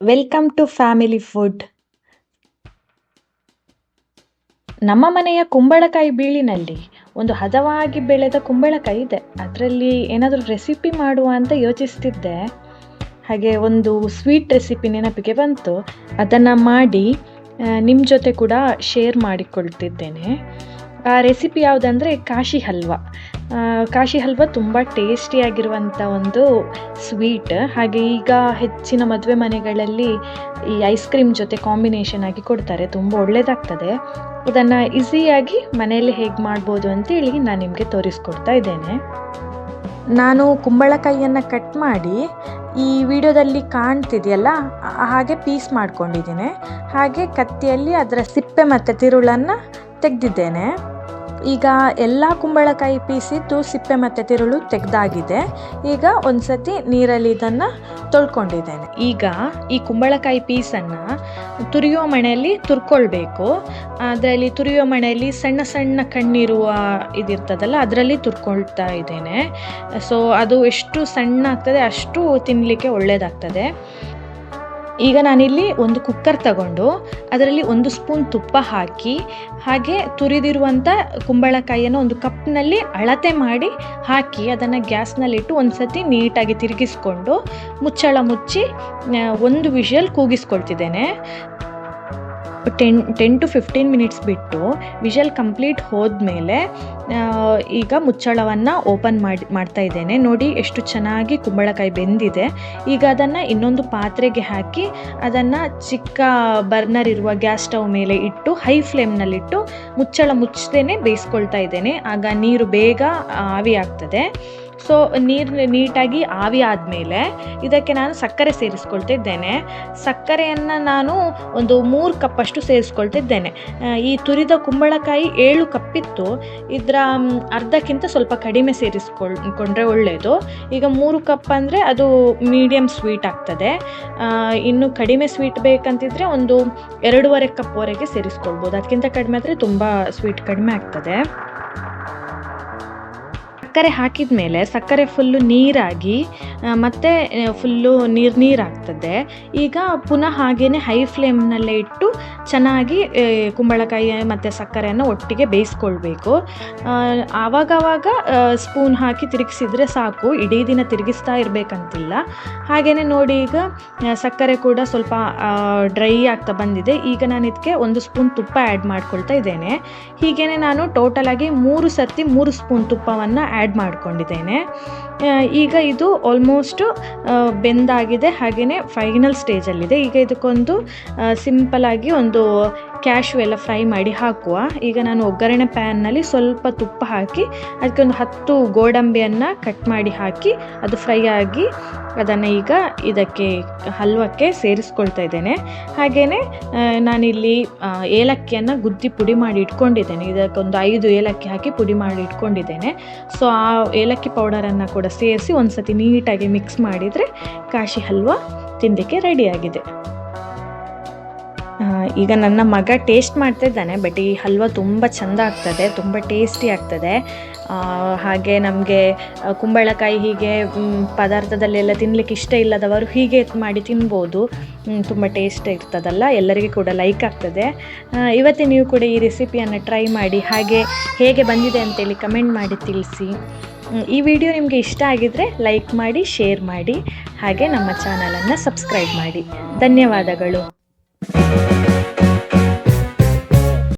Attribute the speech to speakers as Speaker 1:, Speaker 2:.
Speaker 1: Welcome to family food. ನಮ್ಮ ಮನೆಯ ಕುಂಬಳಕಾಯಿ ಬೀಳಿನಲ್ಲಿ ಒಂದು ಹದವಾಗಿ ಬೆಳೆದ ಕುಂಬಳಕಾಯಿ ಇದೆ. ಅದರಲ್ಲಿ ಏನಾದರೂ ರೆಸಿಪಿ ಮಾಡುವ ಅಂತ ಯೋಚಿಸ್ತಿದ್ದೆ. ಹಾಗೆ ಒಂದು ಸ್ವೀಟ್ ರೆಸಿಪಿ ನೆನಪಿಗೆ ಬಂತು. ಅದನ್ನು ಮಾಡಿ ನಿಮ್ಮ ಜೊತೆ ಕೂಡ ಶೇರ್ ಮಾಡಿಕೊಳ್ತಿದ್ದೇನೆ. ಆ ರೆಸಿಪಿ ಯಾವುದಂದರೆ ಕಾಶಿ ಹಲ್ವಾ. ಕಾಶಿ ಹಲ್ವಾ ತುಂಬ ಟೇಸ್ಟಿಯಾಗಿರುವಂಥ ಒಂದು ಸ್ವೀಟ್. ಹಾಗೆ ಈಗ ಹೆಚ್ಚಿನ ಮದುವೆ ಮನೆಗಳಲ್ಲಿ ಈ ಐಸ್ ಕ್ರೀಮ್ ಜೊತೆ ಕಾಂಬಿನೇಷನ್ ಆಗಿ ಕೊಡ್ತಾರೆ. ತುಂಬ ಒಳ್ಳೆಯದಾಗ್ತದೆ. ಅದನ್ನು ಈಸಿಯಾಗಿ ಮನೆಯಲ್ಲಿ ಹೇಗೆ ಮಾಡ್ಬೋದು ಅಂತೇಳಿ ನಾನು ನಿಮಗೆ ತೋರಿಸ್ಕೊಡ್ತಾ ಇದ್ದೇನೆ. ನಾನು ಕುಂಬಳಕಾಯಿಯನ್ನು ಕಟ್ ಮಾಡಿ ಈ ವಿಡಿಯೋದಲ್ಲಿ ಕಾಣ್ತಿದೆಯಲ್ಲ ಹಾಗೆ ಪೀಸ್ ಮಾಡ್ಕೊಂಡಿದ್ದೇನೆ. ಹಾಗೆ ಕತ್ತಿಯಲ್ಲಿ ಅದರ ಸಿಪ್ಪೆ ಮತ್ತು ತಿರುಳನ್ನು ತೆಗೆದಿದ್ದೇನೆ. ಈಗ ಎಲ್ಲ ಕುಂಬಳಕಾಯಿ ಪೀಸಿದ್ದು ಸಿಪ್ಪೆ ಮತ್ತು ತಿರುಳು ತೆಗೆದಾಗಿದೆ. ಈಗ ಒಂದ್ಸತಿ ನೀರಲ್ಲಿ ಇದನ್ನು ತೊಳ್ಕೊಂಡಿದ್ದೇನೆ. ಈಗ ಈ ಕುಂಬಳಕಾಯಿ ಪೀಸನ್ನು ತುರಿಯೋ ಮಣೆಯಲ್ಲಿ ತುರ್ಕೊಳ್ಬೇಕು. ಅದರಲ್ಲಿ ತುರಿಯೋ ಮಣೆಯಲ್ಲಿ ಸಣ್ಣ ಸಣ್ಣ ಕಣ್ಣಿರುವ ಇದಿರ್ತದಲ್ಲ, ಅದರಲ್ಲಿ ತುರ್ಕೊಳ್ತಾ ಇದ್ದೇನೆ. ಸೊ ಅದು ಎಷ್ಟು ಸಣ್ಣ ಆಗ್ತದೆ ಅಷ್ಟು ತಿನ್ನಲಿಕ್ಕೆ ಒಳ್ಳೆಯದಾಗ್ತದೆ. ಈಗ ನಾನಿಲ್ಲಿ ಒಂದು ಕುಕ್ಕರ್ ತಗೊಂಡು ಅದರಲ್ಲಿ 1 ಸ್ಪೂನ್ ತುಪ್ಪ ಹಾಕಿ ಹಾಗೆ ತುರಿದಿರುವಂಥ ಕುಂಬಳಕಾಯಿಯನ್ನು ಒಂದು ಕಪ್ನಲ್ಲಿ ಅಳತೆ ಮಾಡಿ ಹಾಕಿ ಅದನ್ನು ಗ್ಯಾಸ್ನಲ್ಲಿಟ್ಟು ಒಂದು ಸತಿ ನೀಟಾಗಿ ತಿರುಗಿಸ್ಕೊಂಡು ಮುಚ್ಚಳ ಮುಚ್ಚಿ 1 ವಿಷಲ್ ಕೂಗಿಸ್ಕೊಳ್ತಿದ್ದೇನೆ. 10 to 15 ಮಿನಿಟ್ಸ್ ಬಿಟ್ಟು ವಿಷಲ್ ಕಂಪ್ಲೀಟ್ ಹೋದ್ಮೇಲೆ ಈಗ ಮುಚ್ಚಳವನ್ನು ಓಪನ್ ಮಾಡ್ತಾ ಇದ್ದೇನೆ. ನೋಡಿ ಎಷ್ಟು ಚೆನ್ನಾಗಿ ಕುಂಬಳಕಾಯಿ ಬೆಂದಿದೆ. ಈಗ ಅದನ್ನು ಇನ್ನೊಂದು ಪಾತ್ರೆಗೆ ಹಾಕಿ ಅದನ್ನು ಚಿಕ್ಕ ಬರ್ನರ್ ಇರುವ ಗ್ಯಾಸ್ ಸ್ಟವ್ ಮೇಲೆ ಇಟ್ಟು ಹೈ ಫ್ಲೇಮ್ನಲ್ಲಿಟ್ಟು ಮುಚ್ಚಳ ಮುಚ್ಚದೇನೆ ಬೇಯಿಸ್ಕೊಳ್ತಾ ಇದ್ದೇನೆ. ಆಗ ನೀರು ಬೇಗ ಆವಿ ಆಗ್ತದೆ. ಸೊ ನೀರು ನೀಟಾಗಿ ಆವಿ ಆದಮೇಲೆ ಇದಕ್ಕೆ ನಾನು ಸಕ್ಕರೆ ಸೇರಿಸ್ಕೊಳ್ತಿದ್ದೇನೆ. ಸಕ್ಕರೆಯನ್ನು ನಾನು ಒಂದು 3 ಕಪ್ಪಷ್ಟು ಸೇರಿಸ್ಕೊಳ್ತಿದ್ದೇನೆ. ಈ ತುರಿದ ಕುಂಬಳಕಾಯಿ 7 ಕಪ್ಪಿತ್ತು. ಇದರ ಅರ್ಧಕ್ಕಿಂತ ಸ್ವಲ್ಪ ಕಡಿಮೆ ಸೇರಿಸ್ಕೊಂಡ್ರೆ ಒಳ್ಳೆಯದು. ಈಗ 3 ಕಪ್ ಅಂದರೆ ಅದು ಮೀಡಿಯಮ್ ಸ್ವೀಟ್ ಆಗ್ತದೆ. ಇನ್ನು ಕಡಿಮೆ ಸ್ವೀಟ್ ಬೇಕಂತಿದ್ರೆ ಒಂದು 2.5 ಕಪ್ವರೆಗೆ ಸೇರಿಸ್ಕೊಳ್ಬೋದು. ಅದಕ್ಕಿಂತ ಕಡಿಮೆ ಆದರೆ ತುಂಬ ಸ್ವೀಟ್ ಕಡಿಮೆ ಆಗ್ತದೆ. ಸಕ್ಕರೆ ಹಾಕಿದ ಮೇಲೆ ಸಕ್ಕರೆ ಫುಲ್ಲು ನೀರಾಗಿ ಮತ್ತು ಫುಲ್ಲು ನೀರಾಗ್ತದೆ. ಈಗ ಪುನಃ ಹಾಗೇ ಹೈ ಫ್ಲೇಮ್ನಲ್ಲೇ ಇಟ್ಟು ಚೆನ್ನಾಗಿ ಕುಂಬಳಕಾಯಿ ಮತ್ತು ಸಕ್ಕರೆಯನ್ನು ಒಟ್ಟಿಗೆ ಬೇಯಿಸ್ಕೊಳ್ಬೇಕು. ಆವಾಗವಾಗ ಸ್ಪೂನ್ ಹಾಕಿ ತಿರುಗಿಸಿದ್ರೆ ಸಾಕು, ಇಡೀ ದಿನ ತಿರುಗಿಸ್ತಾ ಇರಬೇಕಂತಿಲ್ಲ. ಹಾಗೆಯೇ ನೋಡಿ ಈಗ ಸಕ್ಕರೆ ಕೂಡ ಸ್ವಲ್ಪ ಡ್ರೈ ಆಗ್ತಾ ಬಂದಿದೆ. ಈಗ ನಾನು ಇದಕ್ಕೆ 1 ಸ್ಪೂನ್ ತುಪ್ಪ ಆ್ಯಡ್ ಮಾಡ್ಕೊಳ್ತಾ ಇದ್ದೇನೆ. ಹೀಗೇ ನಾನು ಟೋಟಲಾಗಿ 3 ಸರ್ತಿ 3 ಸ್ಪೂನ್ ತುಪ್ಪವನ್ನು ಆ್ಯಡ್ ಮಾಡ್ಕೊಂಡಿದ್ದೇನೆ. ಈಗ ಇದು ಆಲ್ಮೋಸ್ಟು ಬೆಂದಾಗಿದೆ. ಹಾಗೆಯೇ ಫೈನಲ್ ಸ್ಟೇಜಲ್ಲಿದೆ. ಈಗ ಇದಕ್ಕೊಂದು ಸಿಂಪಲಾಗಿ ಒಂದು ಕ್ಯಾಶು ಎಲ್ಲ ಫ್ರೈ ಮಾಡಿ ಹಾಕುವ. ಈಗ ನಾನು ಒಗ್ಗರಣೆ ಪ್ಯಾನ್ನಲ್ಲಿ ಸ್ವಲ್ಪ ತುಪ್ಪ ಹಾಕಿ ಅದಕ್ಕೆ ಒಂದು 10 ಗೋಡಂಬಿಯನ್ನು ಕಟ್ ಮಾಡಿ ಹಾಕಿ ಅದು ಫ್ರೈ ಆಗಿ ಅದನ್ನು ಈಗ ಇದಕ್ಕೆ ಹಲ್ವಕ್ಕೆ ಸೇರಿಸ್ಕೊಳ್ತಾ ಇದ್ದೇನೆ. ಹಾಗೆಯೇ ನಾನಿಲ್ಲಿ ಏಲಕ್ಕಿಯನ್ನು ಗುದ್ದಿ ಪುಡಿ ಮಾಡಿ ಇಟ್ಕೊಂಡಿದ್ದೇನೆ. ಇದಕ್ಕೊಂದು 5 ಏಲಕ್ಕಿ ಹಾಕಿ ಪುಡಿ ಮಾಡಿ ಇಟ್ಕೊಂಡಿದ್ದೇನೆ. ಸೊ ಆ ಏಲಕ್ಕಿ ಪೌಡರನ್ನು ಕೂಡ ಸೇರಿಸಿ ಒಂದು ಸತಿ ನೀಟಾಗಿ ಮಿಕ್ಸ್ ಮಾಡಿದರೆ ಕಾಶಿ ಹಲ್ವಾ ತಿನ್ನಲಿಕ್ಕೆ ರೆಡಿಯಾಗಿದೆ. ಈಗ ನನ್ನ ಮಗ ಟೇಸ್ಟ್ ಮಾಡ್ತಾ ಇದ್ದಾನೆ. ಬಟ್ ಈ ಹಲ್ವಾ ತುಂಬ ಚೆಂದ ಆಗ್ತದೆ, ತುಂಬ ಟೇಸ್ಟಿ ಆಗ್ತದೆ. ಹಾಗೆ ನಮಗೆ ಕುಂಬಳಕಾಯಿ ಹೀಗೆ ಪದಾರ್ಥದಲ್ಲೆಲ್ಲ ತಿನ್ನಲಿಕ್ಕೆ ಇಷ್ಟ ಇಲ್ಲದವರು ಹೀಗೆ ಮಾಡಿ ತಿನ್ಬೋದು. ತುಂಬ ಟೇಸ್ಟ್ ಇರ್ತದಲ್ಲ, ಎಲ್ಲರಿಗೂ ಕೂಡ ಲೈಕ್ ಆಗ್ತದೆ. ಇವತ್ತೇ ನೀವು ಕೂಡ ಈ ರೆಸಿಪಿಯನ್ನು ಟ್ರೈ ಮಾಡಿ ಹಾಗೆ ಹೇಗೆ ಬಂದಿದೆ ಅಂತೇಳಿ ಕಮೆಂಟ್ ಮಾಡಿ ತಿಳಿಸಿ. ಈ ವಿಡಿಯೋ ನಿಮಗೆ ಇಷ್ಟ ಆಗಿದ್ದರೆ ಲೈಕ್ ಮಾಡಿ, ಶೇರ್ ಮಾಡಿ, ಹಾಗೆ ನಮ್ಮ ಚಾನಲನ್ನು ಸಬ್ಸ್ಕ್ರೈಬ್ ಮಾಡಿ. ಧನ್ಯವಾದಗಳು.